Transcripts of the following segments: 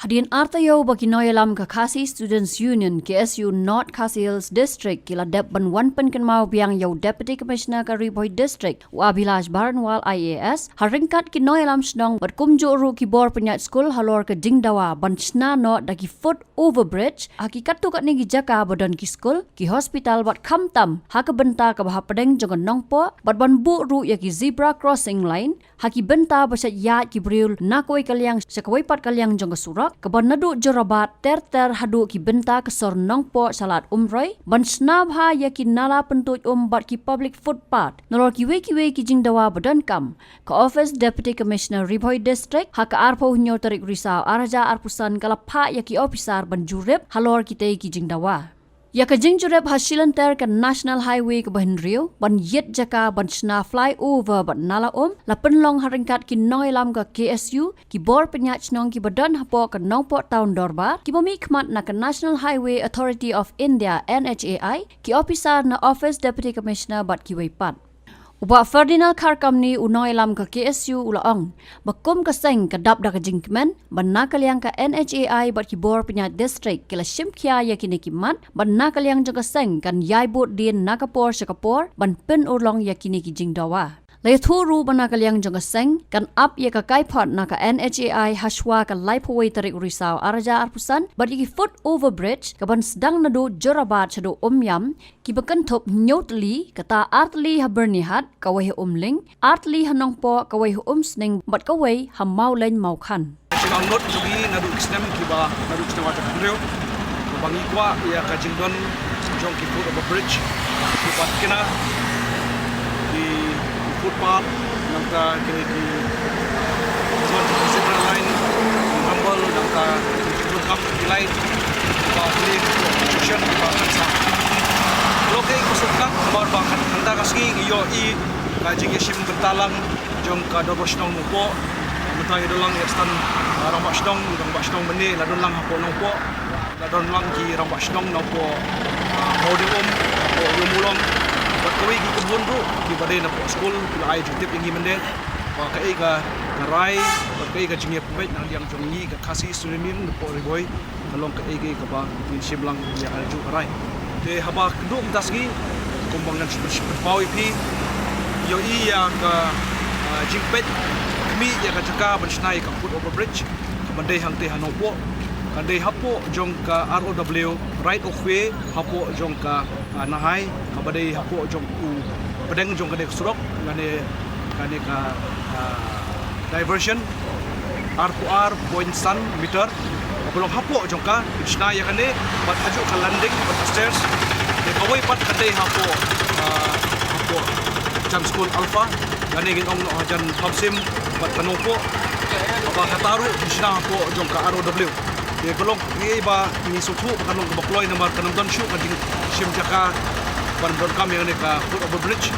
Hadin artayo bagi noyalam ka Khasi Students Union KSU North Khasi Hills District kila dep ban wan pen kan mau biang yau Deputy Commissioner ka Riboy District wa Abhilash Baranwal IAS haringkat ki noyalam snong bat kumjo ru ki bor penyat school halor ke jingdawa ban sna no daki foot overbridge hakikat tu kat ni ki jaka badan ki school ki hospital bat khamtam ha ka benta ka bah pedeng jongon nongpo bat ban bu ru ya ki zebra crossing line haki benta basat ya ki briul nakoi kalyang sakoi pat kalyang jong sura kaban nadu jorabat ter hadu ki benta kesor nongpo salat umroi ban snab ha yakin nala pentuj bat ki public footpath nolor kiwe ki jingdawa badan kam ka office Deputy Commissioner Riboy District ha ka arpo hunyo tarik risau araja arpusan kalapha yaki officer ban jurep halor kitei ki jingdawa ya ka jingjurep hasilan ter ka National Highway ke Bahinrio ban yet jaka ban sna flyover ban nala la penlong haringkat ki noilam ka KSU ki bor penyat nong ki badan hapo ka nongpo taun dorbar ki bomi khmat na ka National Highway Authority of India NHAI ki officer na Office Deputy Commissioner bat ki weipat Uba Ferdinand Kharkamni unoilam ka KSU ulaong bakum kaseng kadap da ka jingkmen banna kalyang ka NHAI bat ki bor penyat district kila shimkhya yakini kimat banna kalyang jaga seng kan yaibut din nakapor sakapor ban pen urlong yakini ki jingdawa Lai thuru bana kalyang jonga seng kan up ye ka kaipot na ka NHAI haswa ka laipaway tarik risau araja arpusan bagi foot over bridge ka ban sedang nadu jorabat chado yam ki bakan thop nyotli kata artli habernihat kawai umling artli hanongpo kawai sning bat kawai hamau len mau khan Sinang not sugi nadu isnem ki ba nadu isnem wat brio bangi kwa ya ka jingdon jong ki foot over bridge ki bat kena di footpath nangka kini di zebra line rumble nangka belakang di line kini construction kansa loke kusukang kamar bangkan anda kasih iyo i kajing yesim bertalang jong ka dobosnong mupo betai dolang ekstan rambasnong beni ladon lang hapo nopo ladon lang ki rambasnong nopo modium o yumulong Kawai ki kebun ru ki badai na school ki ai jutip ingi mende wa ka ei ka rai wa ka ei ka jinge pumai nang yang jongi ka Khasi Student po Riboy kalong ka ei ka ba tin simlang ya alju rai te haba kedum tasgi kumbangan super pau ipi yo i ya ka jingpet mi ya ka jaka bersnai ka foot over bridge ka bandai hang te hanopo kandai hapo jong ka ROW right of way hapo jong ka nahai kabadai hapo jong u pedeng jong kadek surok ngane ka diversion R2R point sun meter belum hapo jong ka isna ya kane bat haju ka landing bat stairs de kawai pat kadai hapo jam school alpha ngane gin ong hajan hamsim bat kanopo apa kataru isna hapo jong ka ROW de belum ni ba ni sutu kanong bakloi nomor kanong shu kading sim jaka bandon kami yang ka foot over bridge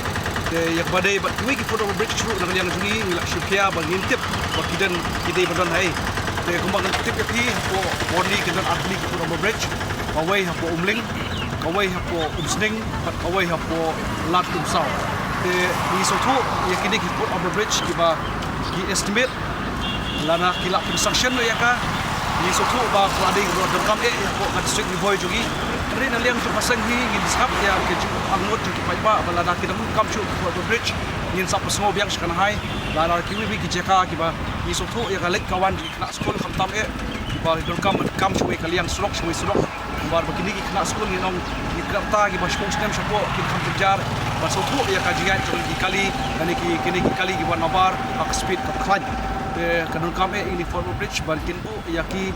de yak badai bat wiki foot over bridge shu nang yang sungi ngilak syukia bang ngintip bakiden kidai bandon hai de kumbang tip pi po body kidan atli foot over bridge kawai hapo umling kawai hapo umsning pat kawai hapo lat umsau de ni sutu yakini foot over bridge kiba ki estimate lana kilak construction no yaka ni sutu ba flooding road kam ko kat district Riboy jogi rin aliang tu pasang hi ngin sap ya ke angot tu pai ba bala na kidam kam chu ko bridge ngin sap pasmo biang skana hai la la kiwi bi ki jeka ki ba ni sutu ya galek kawan di kena school kham tam ki ba dol kam chu e kaliang surok bar begini ki kena school ni nong ki kata ki ba school stem shapo ki kham tujar ba sutu ya ka jian chu ki kali ani ki kini ki kali ki ba nabar ak speed ka klan kanun kami ini former bridge balkin po yaki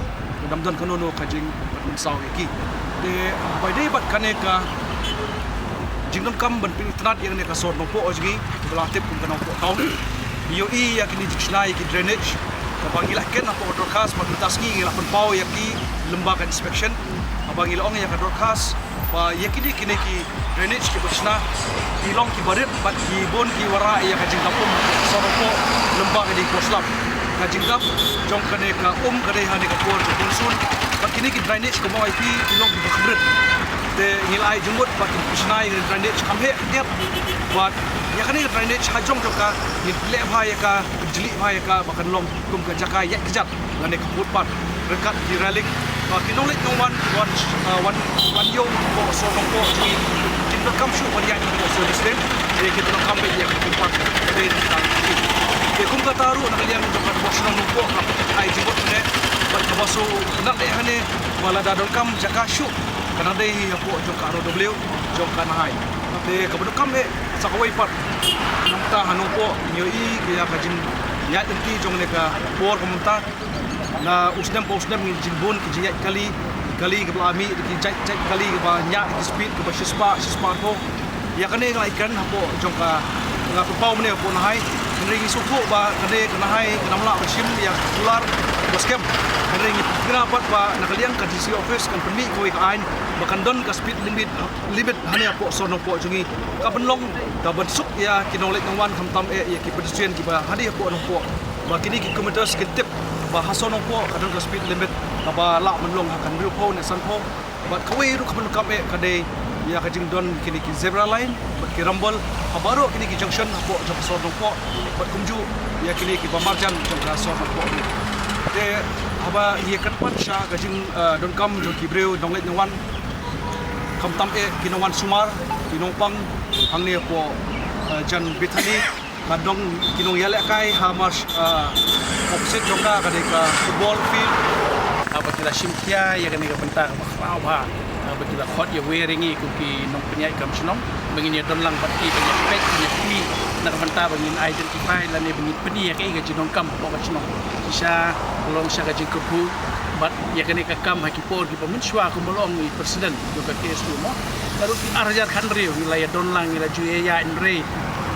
damdan kanono kajing saw yaki de by day bat kaneka jingdam kam ban pin tnat yang ne ka sort no po ojgi belatip kun kanong po taw yo i yakini dictionary ki drainage kapangilah ken apo broadcast pat taski ngila pun pau yaki lembaga inspection abangila ong yak broadcast pa yakini kini ki drainage ki bachna ilong ki barit bat ki bon ki wara ya kajing kapum soropo lembaga di koslap kajingap jong kane ka kane hani ka por ko sun bakini ki drainage ko mai pi ilong ki bakbret de ngilai jumut bakin kusnai drainage kamhe dia buat ya kane drainage hajong ka ni le bhai ka jli bhai ka bakan long kum ka jaka ya kejat ngane ka footpath rekat di ralik kinolit ng wan yung po so ng po kita kam shu wan yang po so distem kita ng kampe yang tempat din kung kataru nakaliang jokan box ng po ay jibot ne bat kabaso nak de hane wala dadol kam jaka shu kana dai po jok ROW jok kana hai de kabado kam sa kawai pat namta hanong po nyo kaya kajin ya inti jong ne ka por kamunta na usdam jinbon kijiyat kali ke belami kijat kali ke banyak ke speed ke shispa po ya kane ikan hapo jong ka pau mene po na hai ring suku ba kane kana hai kana mala sim ya ular baskem ring grapat ba nakaliang ka DC office kan permi ko ikain bakandon ka speed limit hani po sono po jungi ka benlong ka bensuk ya kinolek ng wan kamtam ya ki pedestrian ki ba hadi po no po ba kini ki kilometer skintip ba hasono po kadon ka speed limit ka ba la menlong akan real po na san po ba kawai ru ka benukam kade ya kajing don kini ki zebra line bat ki rambol habaro kini ki junction po jong sono po bat kumju ya kini ki pamarjan jong ka sono po de haba ye kan pat sha kajing don kam jong ki breu donglet nwan kam tam kinawan sumar kinongpang hangni po jan bithani kadong kinong yale kai hamas opposite jongka kadika football field apabila simkia ya kan bentar makrawa apabila khot ya weringi kuki nong penyai kam senong bengini don lang pati banyak pek banyak pi nak bentar bengin identify lan ni bengin peni ya kai ga jinong kam ko ga senong isa long sa ga jikupu bat ya kan kam hakipor di pemenshwa ko molong ni presiden juga KSU mo lalu arajar khandri wilayah don lang ila juya inre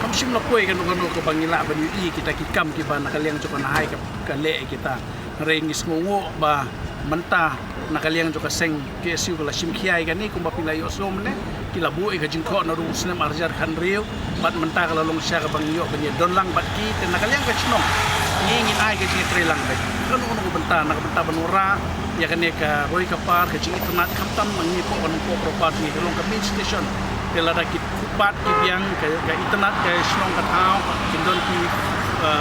kam sim lo koi kan ko bangila banyu i kita kikam ki ba nakaliang joko na hai ka le kita rengis ngongo ba mentah nakaliang joka seng KSU kala sim kiai kan ni kumba pilai osom ne kila bu e ka jingko na ru muslim arjar khan riu bat mentah kala long sya ka bangyo kan don lang bat ki te nakaliang ka chnom ngingin ai ka jitri lang ba kan ono benta nak benta benura ya kan ka roi ka par ka jing internet kamtam mangi po kan po property long ka main station kala da ki kupat ki biang ka internet ka shlong ka tao kindon ki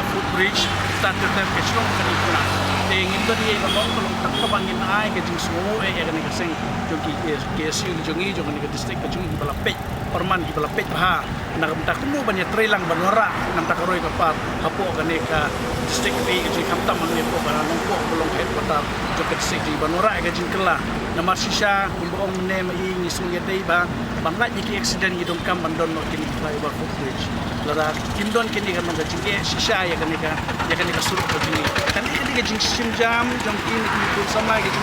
footbridge start ka shlong ka internet ingin to dia kalau tak kebangin ai ke jing semua ya kan seng jogi KSU jongi ke distrik ke jongi bala pej perman di bala pej ha nak bentak temu banyak trailang banora nam tak roi kapar hapo kan ka distrik ke jing kamtam ni po bala nongpo belum headquarter jogi distrik di banora ke jing kela nama sisa kumbong ne mai ni sungai dei ba bangla ki accident ni dong kam bandon no kini flyover footbridge lara kindon kini kan no jing sisa ya kan ka suruh ke jing kan ini jing jam jam ini ikut sama gitu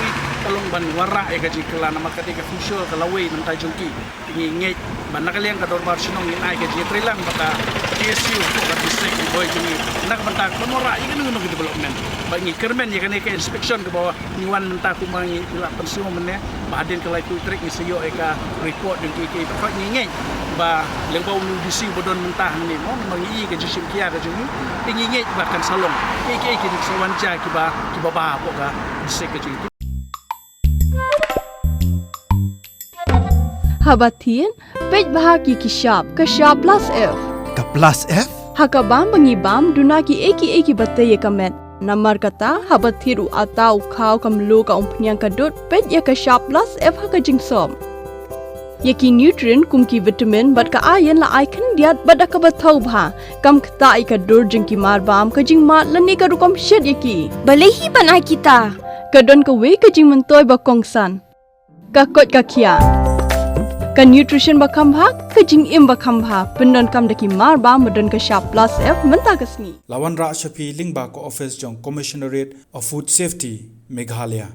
kalong ban warra e gaji kala nama katika fuso kalaway ng tajungki ingingit ban nakaliang kador bar sinong inay gaji trilang baka KSU ko district boy jini nak bentak penora ikan nung development bangi kermen ya kan ke inspection ke bawah niwan mentak ku mangi ila pensumo menne bahadin kalai trik isiyo eka report ng kiki pakot ngingit ba lengbaw nu disi bodon mentah ni mo mangi gaji simkia gaji ingingit bahkan salong kiki kini sawanja kiba ba po ka district gaji Habatin, pej bahagi ki shop plus F. Ka plus F? Hakabam bangibam duna ki eki bataye kamet. Namar kata habathiru atau khau kamlu ka umpnyang kadut pej ya ka shop plus F haka jingsom. Yaki nutrient kum ki vitamin bat ka iron la icon diat bat ka bathau bha kam kta ai ka dur jing ki mar bam ka jing mat lani ka rukom shed yaki. Balehi banai kita. Kadon ka we ka jing mentoy ba kongsan. Ka kot ka kia. Ka nutrition bakam bha ka jing im bakam bha pendon kam daki mar ba modon ka sharp plus F menta kasni Lawan Ra Shafi Lingba ko office jong Commissionerate of Food Safety Meghalaya